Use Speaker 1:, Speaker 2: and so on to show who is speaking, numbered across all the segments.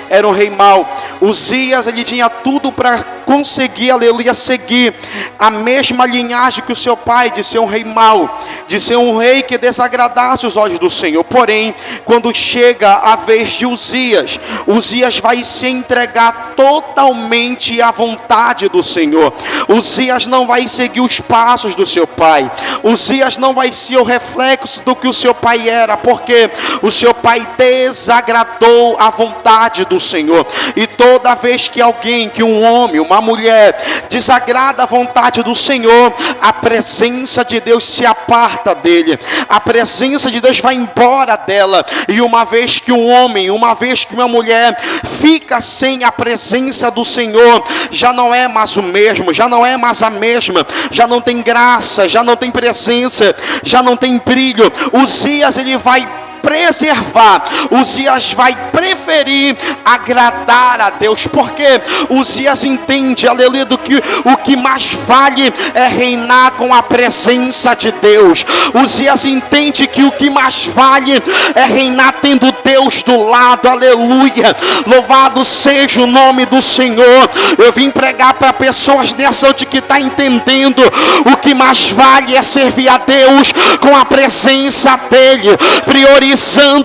Speaker 1: era um rei mau. Uzias, ele tinha tudo para conseguir, aleluia, seguir a mesma linhagem que o seu pai, de ser um rei mau, de ser um rei que desagradasse os olhos do Senhor. Porém, quando chega a vez de Uzias, Uzias vai se entregar totalmente à vontade do Senhor. Uzias não vai seguir os passos do seu pai. Uzias não vai ser o reflexo do que o seu pai era, porque o seu pai desagradou a vontade do Senhor. E toda vez que alguém, que um homem, uma mulher desagrada a vontade do Senhor, a presença de Deus se aparta dele, a presença de Deus vai embora dela. E uma vez que um homem, uma vez que uma mulher fica sem a presença do Senhor, já não é mais o mesmo, já não é mais a mesma, já não tem graça, já não tem presença, já não tem brilho. Uzias, ele vai preservar, Uzias vai preferir agradar a Deus, porque Uzias entende, aleluia, do que o que mais vale é reinar com a presença de Deus. Uzias entende que o que mais vale é reinar tendo Deus do lado, aleluia. Louvado seja o nome do Senhor. Eu vim pregar para pessoas nessa noite que está entendendo o que mais vale é servir a Deus com a presença dele, priorizando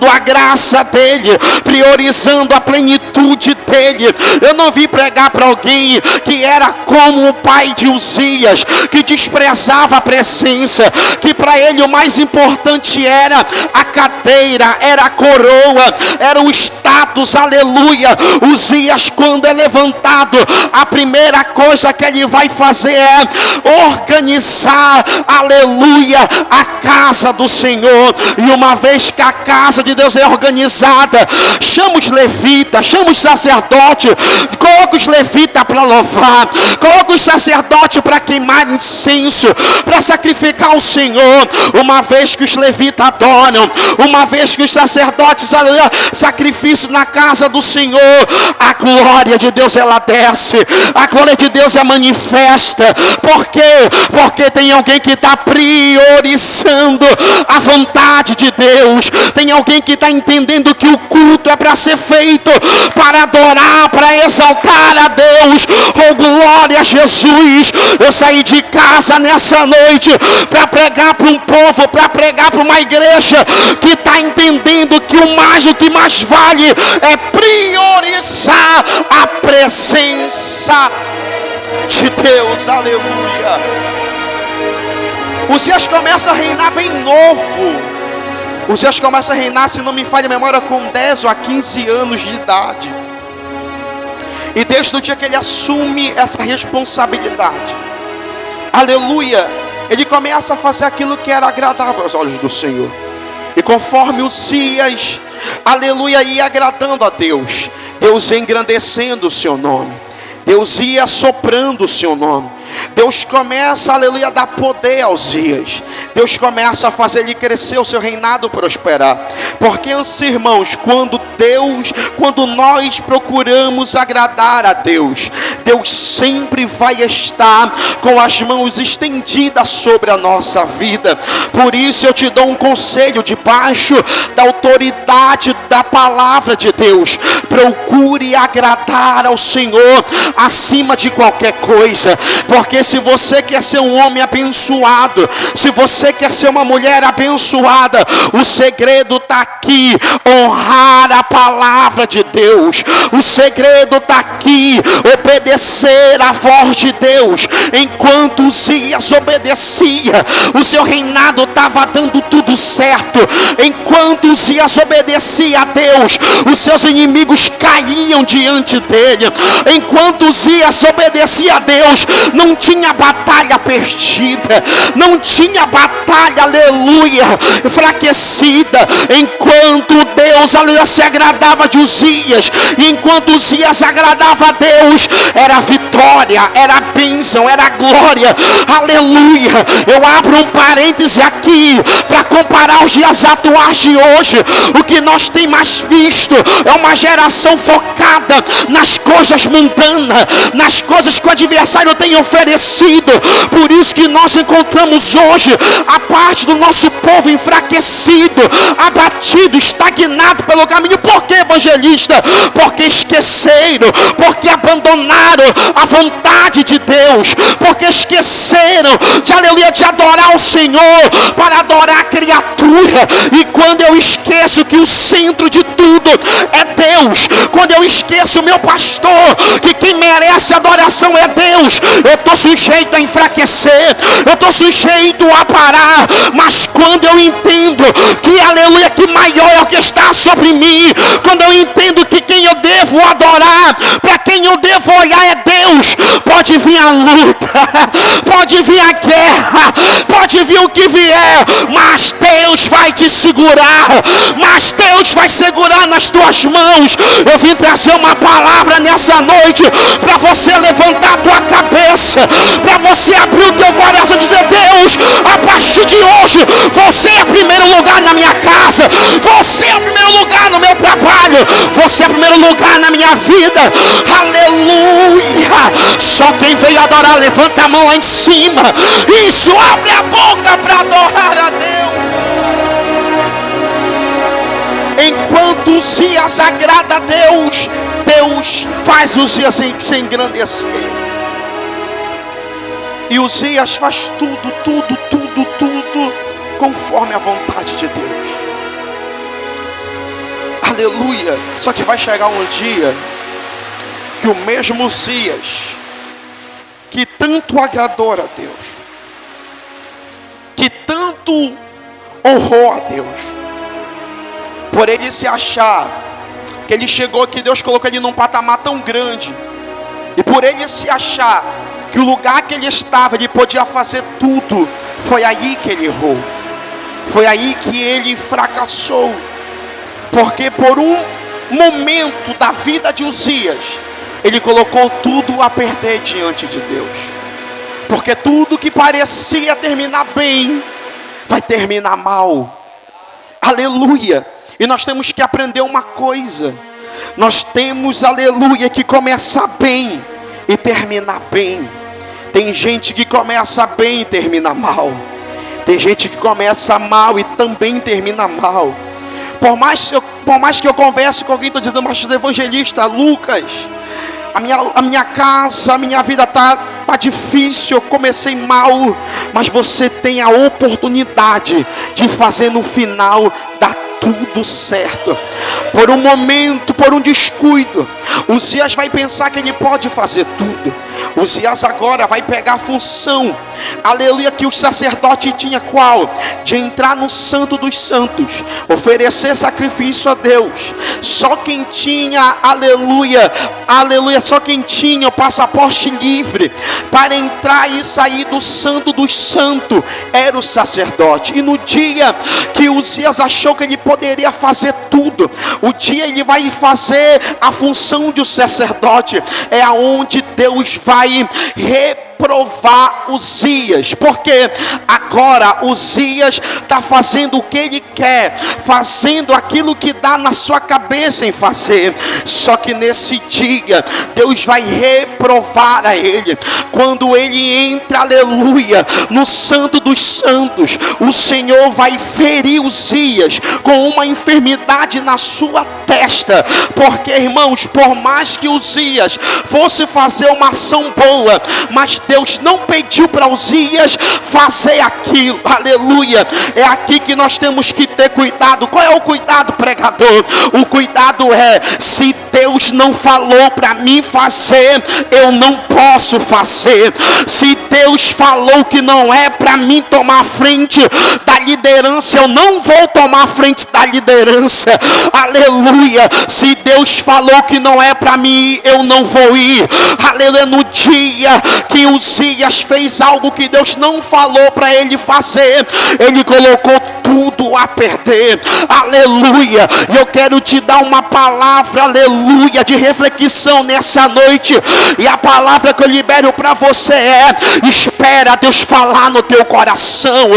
Speaker 1: a graça dele, priorizando a plenitude dele. Eu não vim pregar para alguém que era como o pai de Uzias, que desprezava a presença, que para ele o mais importante era a cadeira, era a coroa, era o status, aleluia. Uzias, quando é levantado, a primeira coisa que ele vai fazer é organizar, aleluia, a casa do Senhor. E uma vez que a casa de Deus é organizada, chama os levitas, chama os sacerdotes, coloca os levitas para louvar, coloca os sacerdotes para queimar incenso, para sacrificar ao Senhor. Uma vez que os levitas adoram, uma vez que os sacerdotes sacrifício na casa do Senhor, a glória de Deus ela desce, a glória de Deus é manifesta. Por quê? Porque tem alguém que está priorizando a vontade de Deus. Tem alguém que está entendendo que o culto é para ser feito para adorar, para exaltar a Deus. Oh, glória a Jesus. Eu saí de casa nessa noite para pregar para um povo, para pregar para uma igreja que está entendendo que o que mais vale é priorizar a presença de Deus, aleluia. Uzias começa a reinar bem novo. Uzias começa a reinar, se não me falha a memória, com 10 ou 15 anos de idade. E desde o dia que ele assume essa responsabilidade, aleluia, ele começa a fazer aquilo que era agradável aos olhos do Senhor. E conforme Uzias, aleluia, ia agradando a Deus, Deus ia engrandecendo o seu nome, Deus ia soprando o seu nome. Deus começa, aleluia, a dar poder a Uzias. Deus começa a fazer ele crescer, o seu reinado prosperar. Porque assim, irmãos, quando nós procuramos agradar a Deus, Deus sempre vai estar com as mãos estendidas sobre a nossa vida. Por isso eu te dou um conselho debaixo da autoridade da palavra de Deus: procure agradar ao Senhor acima de qualquer coisa. Porque se você quer ser um homem abençoado, se você quer ser uma mulher abençoada, o segredo está aqui: honrar a palavra de Deus. O segredo está aqui: obedecer a voz de Deus. Enquanto Uzias obedecia, o seu reinado estava dando tudo certo. Enquanto Uzias obedecia a Deus, os seus inimigos caíam diante dele. Enquanto Uzias obedecia a Deus, não tinha batalha perdida, não tinha batalha, aleluia, enfraquecida. Enquanto Deus, aleluia, se agradava de Uzias, e enquanto Uzias agradava a Deus, era vitória, era bênção, era glória, aleluia. Eu abro um parêntese aqui para comparar os dias atuais de hoje. O que nós temos mais visto é uma geração focada focada nas coisas mundanas, nas coisas que o adversário tem oferecido. Por isso que nós encontramos hoje a parte do nosso povo enfraquecido, abatido, estagnado pelo caminho. Por que, evangelista? Porque esqueceram, porque abandonaram a vontade de Deus, porque esqueceram de, aleluia, de adorar o Senhor para adorar a criatura. E quando eu esqueço que o centro de tudo é Deus, quando eu esqueço, meu pastor, que quem merece adoração é Deus, eu estou sujeito a enfraquecer, eu estou sujeito a parar. Mas quando eu entendo que, aleluia, que maior é o que está sobre mim, quando eu entendo que quem eu devo adorar, para quem eu devo olhar é Deus, pode vir a luta, pode vir a guerra, pode vir o que vier, mas Deus vai te segurar, mas Deus vai segurar nas tuas mãos. Eu vim trazer uma palavra nessa noite para você levantar a tua cabeça, para você abrir o teu coração e dizer: Deus, a partir de hoje você é primeiro lugar na minha casa, você é primeiro lugar no meu trabalho, você é primeiro lugar na minha vida. Aleluia! Só quem veio adorar, levanta a mão lá em cima. Isso, abre a boca para adorar a Deus. Enquanto Uzias agrada a Deus, Deus faz Uzias se engrandecer. E Uzias faz tudo conforme a vontade de Deus. Aleluia. Só que vai chegar um dia que o mesmo Uzias, que tanto agradou a Deus, que tanto honrou a Deus, por ele se achar que ele chegou, que Deus colocou ele num patamar tão grande, e por ele se achar que o lugar que ele estava, ele podia fazer tudo, foi aí que ele errou, foi aí que ele fracassou. Porque por um momento da vida de Uzias, ele colocou tudo a perder diante de Deus. Porque tudo que parecia terminar bem, vai terminar mal. Aleluia. E nós temos que aprender uma coisa. Nós temos, aleluia, que começar bem e terminar bem. Tem gente que começa bem e termina mal. Tem gente que começa mal e também termina mal. Por mais que eu converse com alguém, estou dizendo: mas evangelista Lucas, a minha casa, a minha vida tá difícil, eu comecei mal. Mas você tem a oportunidade de fazer no final dar tudo certo. Por um momento, por um descuido, Uzias vai pensar que ele pode fazer tudo. Uzias agora vai pegar a função, aleluia, que o sacerdote tinha, qual? De entrar no santo dos santos, oferecer sacrifício a Deus. Só quem tinha, aleluia, só quem tinha o passaporte livre para entrar e sair do santo dos santos era o sacerdote. E no dia que Uzias achou que ele poderia fazer tudo, o dia ele vai fazer a função de um sacerdote, é aonde Deus vai reprovar Uzias. Porque agora Uzias está fazendo o que ele quer, fazendo aquilo que dá na sua cabeça em fazer. Só que nesse dia Deus vai reprovar a ele. Quando ele entra, aleluia, no santo dos santos, o Senhor vai ferir Uzias com uma enfermidade na sua testa. Porque, irmãos, por mais que Uzias fosse fazer uma ação boa, mas Deus não pediu para Uzias fazer aquilo. Aleluia. É aqui que nós temos que ter cuidado. Qual é o cuidado, pregador? O cuidado é: se Deus não falou para mim fazer, eu não posso fazer. Se Deus falou que não é para mim tomar frente da liderança, eu não vou tomar frente da liderança. Aleluia. Se Deus falou que não é para mim, eu não vou ir. Aleluia. No dia que Uzias fez algo que Deus não falou para ele fazer, ele colocou tudo a perder. Aleluia. E eu quero te dar uma palavra, aleluia, aleluia, de reflexão nessa noite. E a palavra que eu libero para você é: espera Deus falar no teu coração.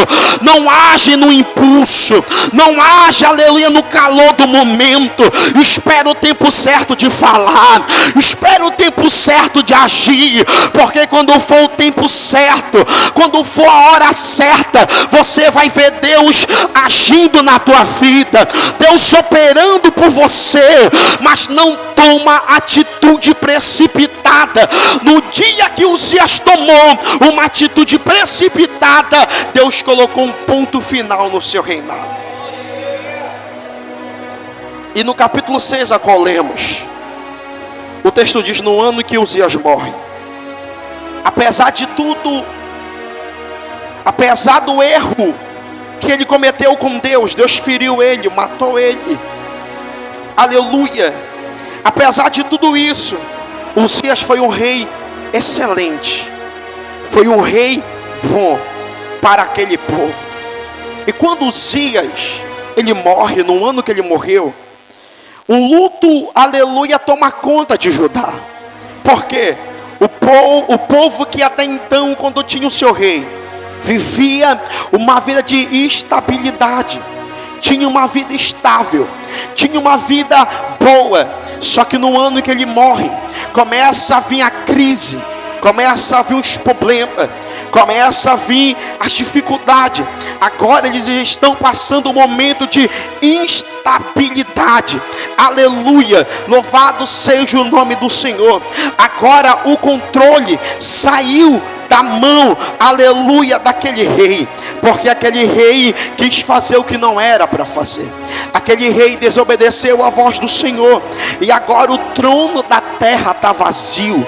Speaker 1: Não age no impulso, não age, aleluia, no calor do momento. Espera o tempo certo de falar, espera o tempo certo de agir, porque quando for o tempo certo, quando for a hora certa, você vai ver Deus agindo na tua vida, Deus operando por você. Mas não toma atitude precipitada. No dia que Uzias tomou uma atitude precipitada, Deus colocou um ponto final no seu reinado. E no capítulo 6, a qual lemos, o texto diz: no ano que Uzias morre, apesar de tudo, apesar do erro que ele cometeu com Deus, Deus feriu ele, matou ele, aleluia, apesar de tudo isso, Uzias foi um rei excelente, foi um rei bom para aquele povo. E quando Uzias, ele morre, no ano que ele morreu, o luto, aleluia, toma conta de Judá. Por quê? O povo que até então, quando tinha o seu rei, vivia uma vida de estabilidade, tinha uma vida estável, tinha uma vida boa. Só que no ano que ele morre, começa a vir a crise, começa a vir os problemas, começa a vir as dificuldades. Agora eles estão passando um momento de instabilidade. Aleluia, louvado seja o nome do Senhor. Agora o controle saiu da mão, aleluia, daquele rei, porque aquele rei quis fazer o que não era para fazer. Aquele rei desobedeceu a voz do Senhor, e agora o trono da terra está vazio.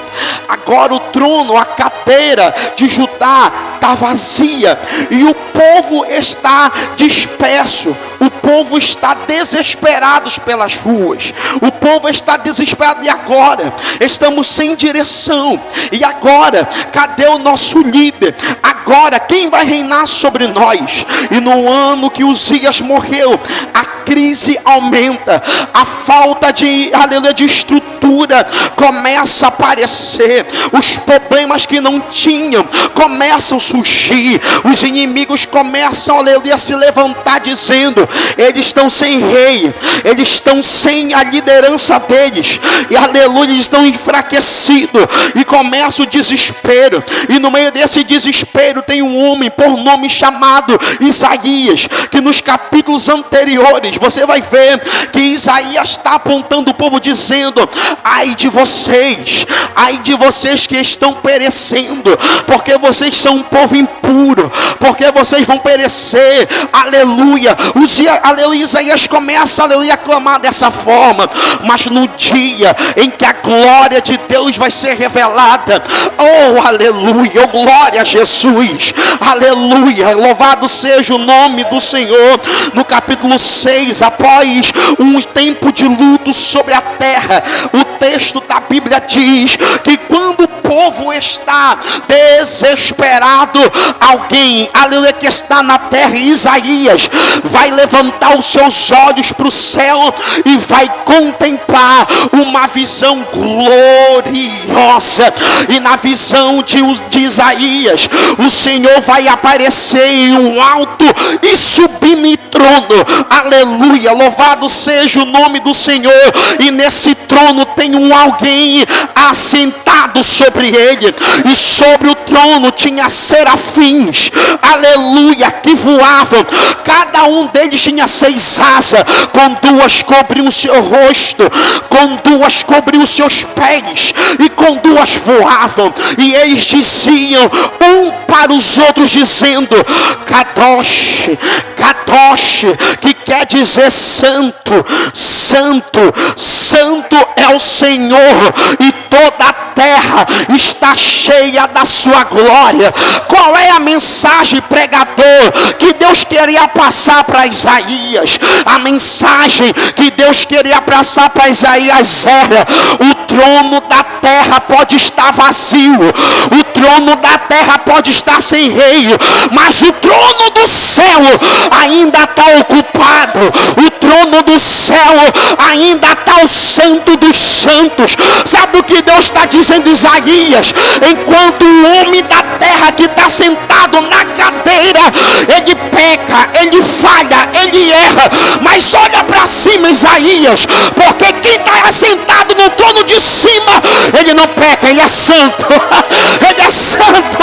Speaker 1: Agora o trono, a cadeira de Judá está vazia, e o povo está disperso. O povo está desesperado pelas ruas. O povo está desesperado. E agora estamos sem direção. E agora, cadê o nosso líder? Agora quem vai reinar sobre nós? E no ano que Uzias morreu, a crise aumenta, a falta de, aleluia, de estrutura começa a aparecer, os problemas que não tinham começam a surgir, os inimigos começam, aleluia, a se levantar dizendo: eles estão sem rei, eles estão sem a liderança deles, e aleluia, eles estão enfraquecidos, e começa o desespero. E no meio desse desespero tem um homem por nome chamado Isaías, que nos capítulos anteriores você vai ver que Isaías está apontando o povo dizendo: ai de vocês que estão perecendo, porque vocês são um povo impuro, porque vocês vão perecer. Aleluia, aleluia, Isaías começa, aleluia, a clamar dessa forma. Mas no dia em que a glória de Deus vai ser revelada, oh aleluia, oh glória a Jesus, aleluia, louvado seja o nome do Senhor. No capítulo 6, após um tempo de luto sobre a terra, o texto da Bíblia diz que quando o povo está desesperado, alguém, aleluia, que está na terra, Isaías, vai levantar os seus olhos para o céu e vai contemplar uma visão gloriosa. E na visão de Isaías, o Senhor vai aparecer em um alto e sublime trono. Aleluia, louvado seja o nome do Senhor. E nesse trono tem um alguém assentado sobre ele, e sobre o trono tinha serafins, aleluia, que voavam. Cada um deles tinha 6 asas, com 2 cobriam o seu rosto, com 2 cobriam os seus pés, e com 2 voavam. E eles diziam um para os outros, dizendo: Kadosh, Kadosh, que quer dizer santo, santo, santo é o Senhor, e toda a terra está cheia da sua glória. Qual é a mensagem, pregador, que Deus queria passar para Isaías? A mensagem que Deus queria passar para Isaías era: o trono da terra pode estar vazio, o trono da terra pode estar sem rei, mas o trono do céu ainda está ocupado. O trono do céu ainda está o santo dos santos. Sabe o que Deus está dizendo em Isaías? Enquanto o homem da terra que está sentado na cadeira, ele peca, ele falha, ele erra, mas olha para cima, Isaías, porque quem está assentado no trono de cima, ele não peca, ele é santo. Ele é santo,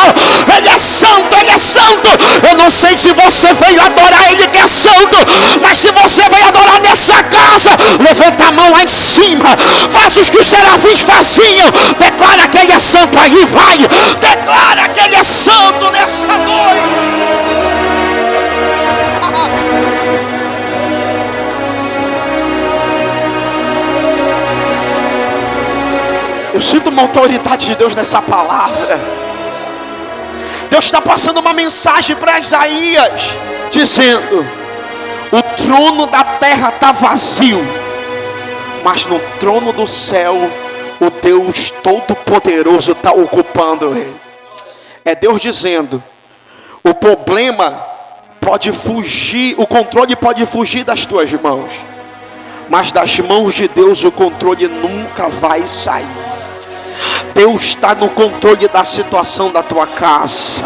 Speaker 1: ele é santo, ele é santo. Eu não sei se você veio adorar ele que é santo, mas se você veio adorar nessa casa, levanta a mão lá em cima, faça os que os serafins faziam, declara que ele é santo aí, vai, declara que ele é santo nessa noite. Eu sinto uma autoridade de Deus nessa palavra. Deus está passando uma mensagem para Isaías, dizendo: o trono da terra está vazio, mas no trono do céu, o Deus Todo-Poderoso está ocupando ele. É Deus dizendo: o problema pode fugir, o controle pode fugir das tuas mãos, mas das mãos de Deus o controle nunca vai sair. Deus está no controle da situação da tua casa.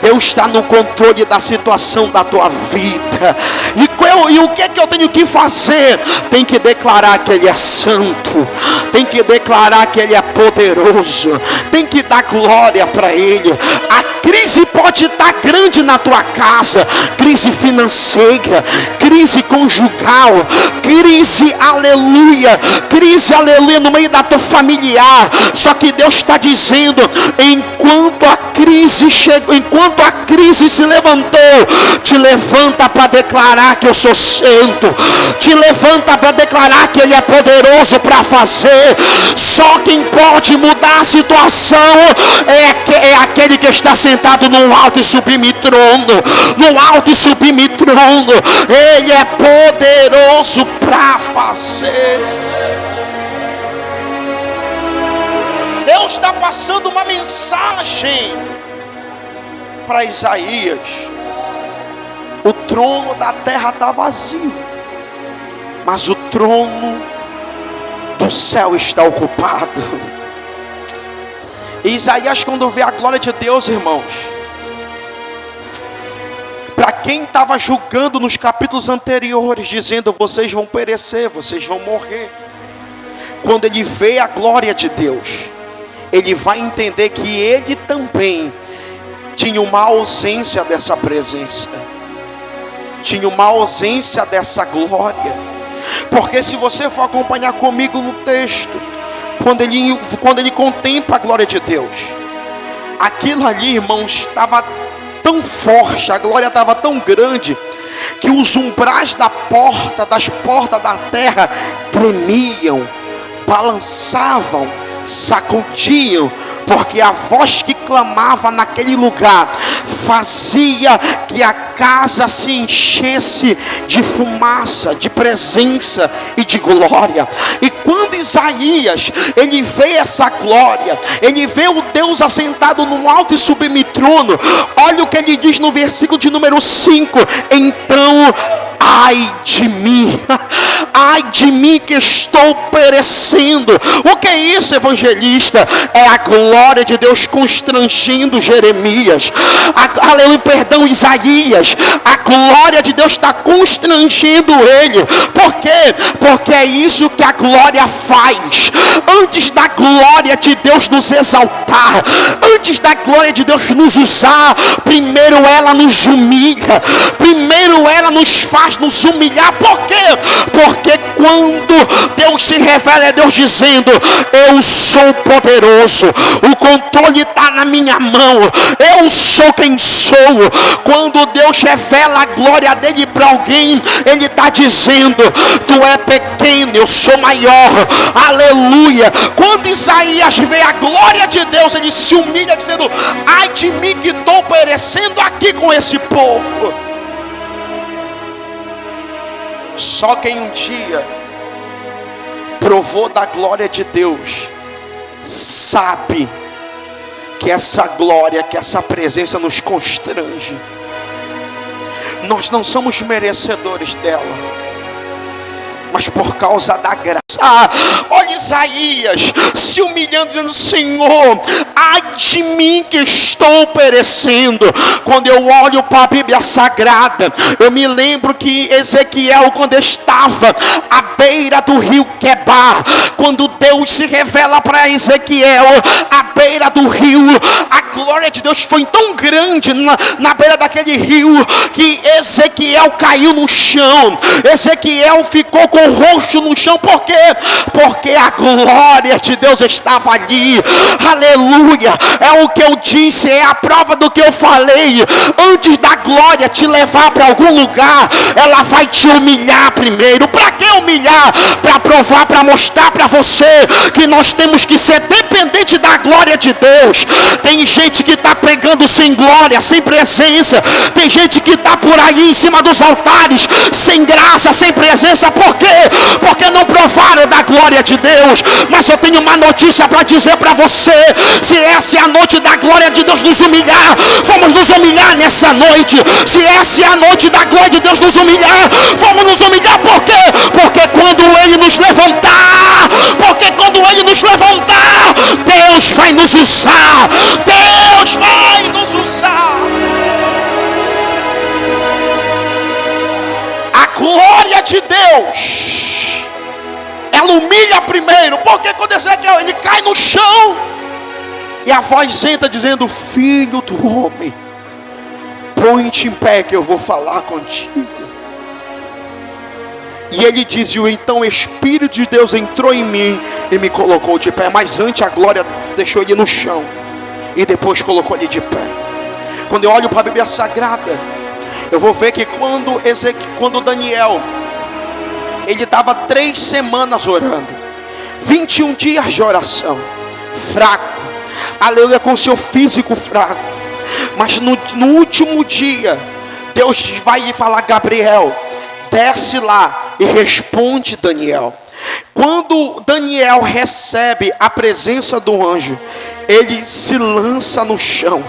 Speaker 1: Deus está no controle da situação da tua vida. E o que é que eu tenho que fazer? Tem que declarar que Ele é santo. Tem que declarar que Ele é poderoso. Tem que dar glória para Ele. A crise pode estar grande na tua casa. Crise financeira, crise conjugal, crise, aleluia, no meio da tua familiar. Só que Deus está dizendo: enquanto a crise chegou, enquanto a crise se levantou, te levanta para declarar que eu sou santo, te levanta para declarar que Ele é poderoso para fazer. Só quem pode mudar a situação é aquele que está sentado no alto e sublime trono, no alto e sublime trono. Ele é poderoso para fazer. Deus está passando uma mensagem para Isaías: o trono da terra está vazio, mas o trono do céu está ocupado. E Isaías, quando vê a glória de Deus, irmãos, para quem estava julgando nos capítulos anteriores, dizendo: vocês vão perecer, vocês vão morrer, quando ele vê a glória de Deus, ele vai entender que ele também tinha uma ausência dessa presença, tinha uma ausência dessa glória. Porque se você for acompanhar comigo no texto, quando ele contempla a glória de Deus, aquilo ali, irmãos, estava tão forte, a glória estava tão grande, que os umbrais das portas da terra tremiam, balançavam, sacudiam, porque a voz que clamava naquele lugar fazia que a casa se enchesse de fumaça, de presença e de glória. E quando Isaías, ele vê essa glória, ele vê o Deus assentado no alto e sublime trono, olha o que ele diz no versículo de número 5: então, ai de mim que estou perecendo. O que é isso, evangelista? É a glória de Deus constrangendo Jeremias, Isaías. A glória de Deus está constrangendo ele. Por quê? Porque é isso que a glória faz. Antes da glória de Deus nos exaltar, antes da glória de Deus nos usar, primeiro ela nos humilha, primeiro ela nos faz nos humilhar. Por quê? Porque quando Deus se revela, é Deus dizendo: eu sou poderoso, o controle está na minha mão, eu sou quem sou. Quando Deus revela a glória dele para alguém, ele está dizendo: tu é pequeno, eu sou maior. Aleluia. Quando Isaías vê a glória de Deus, ele se humilha dizendo: ai de mim que estou perecendo aqui com esse povo. Só quem um dia provou da glória de Deus sabe que essa glória, que essa presença nos constrange. Nós não somos merecedores dela, mas por causa da graça. Olha Isaías se humilhando, dizendo: Senhor, ai de mim que estou perecendo. Quando eu olho para a Bíblia Sagrada, eu me lembro que Ezequiel, quando estava à beira do rio Quebar, quando Deus se revela para Ezequiel à beira do rio, a glória de Deus foi tão grande na beira daquele rio, que Ezequiel caiu no chão. Ezequiel ficou com o rosto no chão. Por quê? Porque a glória de Deus estava ali. Aleluia. É o que eu disse, é a prova do que eu falei. Antes da glória te levar para algum lugar, ela vai te humilhar primeiro. Para que humilhar? Para provar, para mostrar para você que nós temos que ser dependente da glória de Deus. Tem gente que está pregando sem glória, sem presença. Tem gente que está por aí em cima dos altares, sem graça, sem presença. Por quê? Porque não provaram da glória de Deus. Mas eu tenho uma notícia para dizer para você: se essa é a noite da glória de Deus nos humilhar, vamos nos humilhar nessa noite. Se essa é a noite da glória de Deus nos humilhar, vamos nos humilhar. Por quê? Porque quando Ele nos levantar, Deus vai nos usar. Deus vai nos usar. A glória de Deus, ela humilha primeiro. Porque quando Ezequiel, ele cai no chão, e a voz entra dizendo: Filho do homem, põe-te em pé que eu vou falar contigo. E ele diz: então o Espírito de Deus entrou em mim e me colocou de pé. Mas antes a glória deixou ele no chão e depois colocou ele de pé. Quando eu olho para a Bíblia Sagrada, eu vou ver que quando Daniel, ele estava 3 semanas orando, 21 dias de oração, fraco, aleluia, com seu físico fraco. Mas no último dia, Deus vai lhe falar: Gabriel, desce lá e responde Daniel. Quando Daniel recebe a presença do anjo, ele se lança no chão,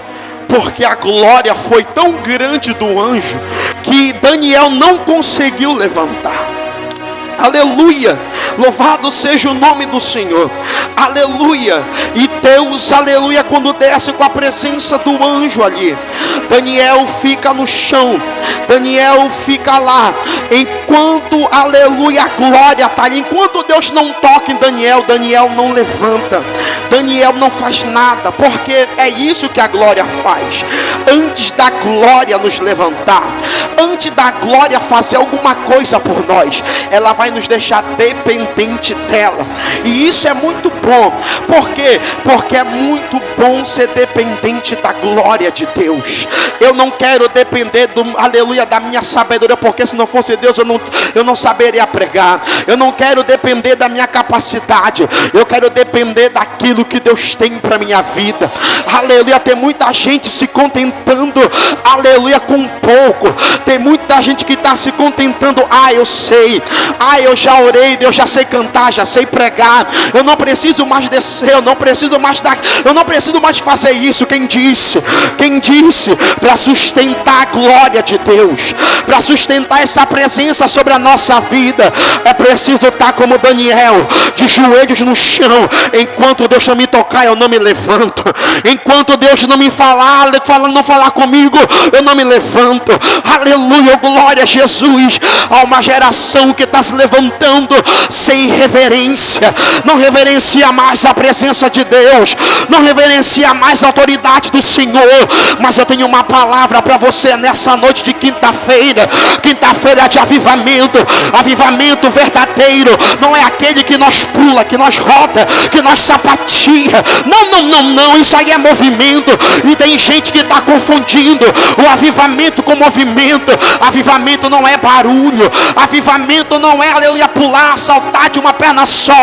Speaker 1: porque a glória foi tão grande do anjo que Daniel não conseguiu levantar. Aleluia, louvado seja o nome do Senhor, aleluia. E Deus, aleluia, quando desce com a presença do anjo ali, Daniel fica no chão, Daniel fica lá, enquanto, aleluia, a glória está ali. Enquanto Deus não toca em Daniel, Daniel não levanta, Daniel não faz nada, porque é isso que a glória faz. Antes da glória nos levantar, antes da glória fazer alguma coisa por nós, ela vai nos deixar dependente dela. E isso é muito bom. Por quê? Porque é muito bom ser dependente da glória de Deus. Eu não quero depender aleluia, da minha sabedoria, porque se não fosse Deus eu não saberia pregar. Eu não quero depender da minha capacidade. Eu quero depender daquilo que Deus tem para minha vida. Aleluia. Tem muita gente se contentando, aleluia, com pouco. Tem muita gente que está se contentando: eu sei, eu já orei, eu já sei cantar, já sei pregar, eu não preciso mais descer, eu não preciso mais fazer isso. Quem disse? Para sustentar a glória de Deus, para sustentar essa presença sobre a nossa vida, é preciso estar como Daniel, de joelhos no chão. Enquanto Deus não me tocar, eu não me levanto. Enquanto Deus não me não falar comigo, eu não me levanto. Aleluia, glória a Jesus. Há uma geração que está se levantando sem reverência, não reverencia mais a presença de Deus, não reverencia mais a autoridade do Senhor. Mas eu tenho uma palavra para você nessa noite de quinta-feira de avivamento. Avivamento verdadeiro não é aquele que nós pula, que nós roda, que nós sapatia. Não, isso aí é movimento. E tem gente que está confundindo o avivamento com movimento. Avivamento não é barulho, avivamento não é, aleluia, pular, saltar de uma perna só.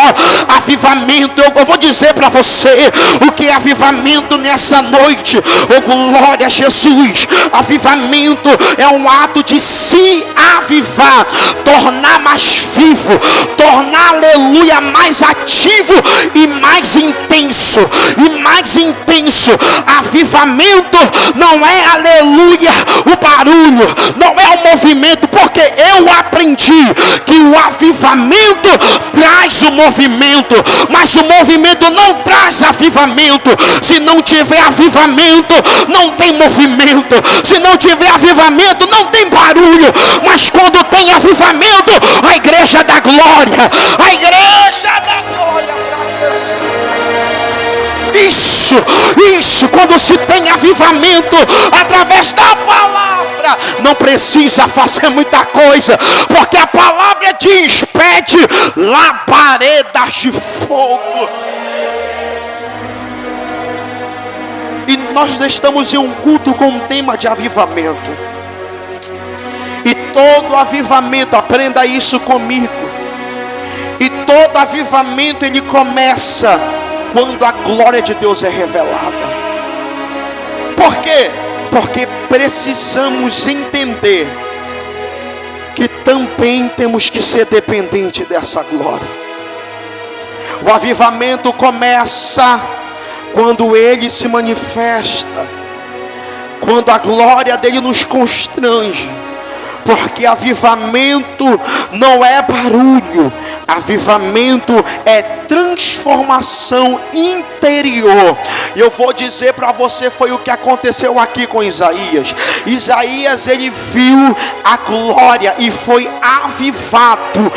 Speaker 1: Avivamento, eu vou dizer para você o que é avivamento nessa noite. Glória a Jesus. Avivamento é um ato de se avivar, tornar mais vivo, tornar, aleluia, mais ativo e mais intenso e mais intenso. Avivamento não é, aleluia, o barulho, não é o movimento, porque eu aprendi que o avivamento traz o movimento, mas o movimento não traz avivamento. Se não tiver avivamento, não tem movimento. Se não tiver avivamento, não tem barulho. Mas quando tem avivamento, a igreja da glória, a igreja da glória para Jesus. Isso, quando se tem avivamento através da palavra, não precisa fazer muita coisa, porque a palavra diz: pede labaredas de fogo. E nós estamos em um culto com um tema de avivamento. E todo avivamento, aprenda isso comigo, e todo avivamento ele começa quando a glória de Deus é revelada. Por quê? Porque precisamos entender que também temos que ser dependentes dessa glória. O avivamento começa quando ele se manifesta, quando a glória dele nos constrange. Porque avivamento não é barulho, avivamento é transformação interior. E eu vou dizer para você, foi o que aconteceu aqui com Isaías. Isaías, ele viu a glória e foi avivado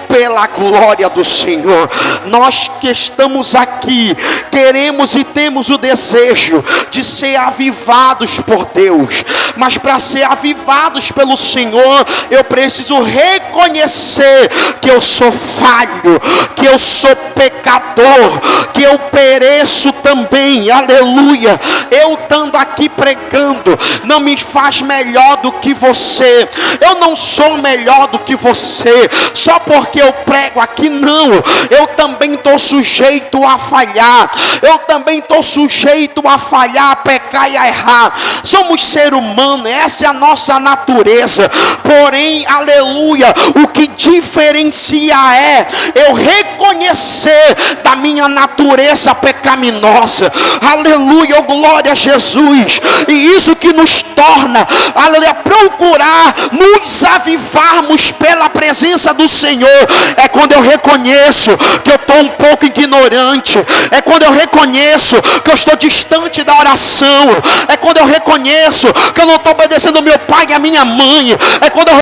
Speaker 1: pela glória do Senhor. Nós que estamos aqui, queremos e temos o desejo de ser avivados por Deus, mas para ser avivados pelo Senhor, eu preciso reconhecer que eu sou falho, que eu sou pecador, que eu pereço também, aleluia. Eu estando aqui pregando, não me faz melhor do que você, eu não sou melhor do que você, só porque eu prego aqui, não. Eu também estou sujeito a falhar, eu também estou sujeito a falhar, a pecar e a errar. Somos ser humano, essa é a nossa natureza. Porém, aleluia, o que diferencia é eu reconhecer da minha natureza pecaminosa, aleluia, glória a Jesus. E isso que nos torna, aleluia, procurar nos avivarmos pela presença do Senhor. É quando eu reconheço que eu estou um pouco ignorante, é quando eu reconheço que eu estou distante da oração, é quando eu reconheço que eu não estou obedecendo ao meu pai e à minha mãe, é quando eu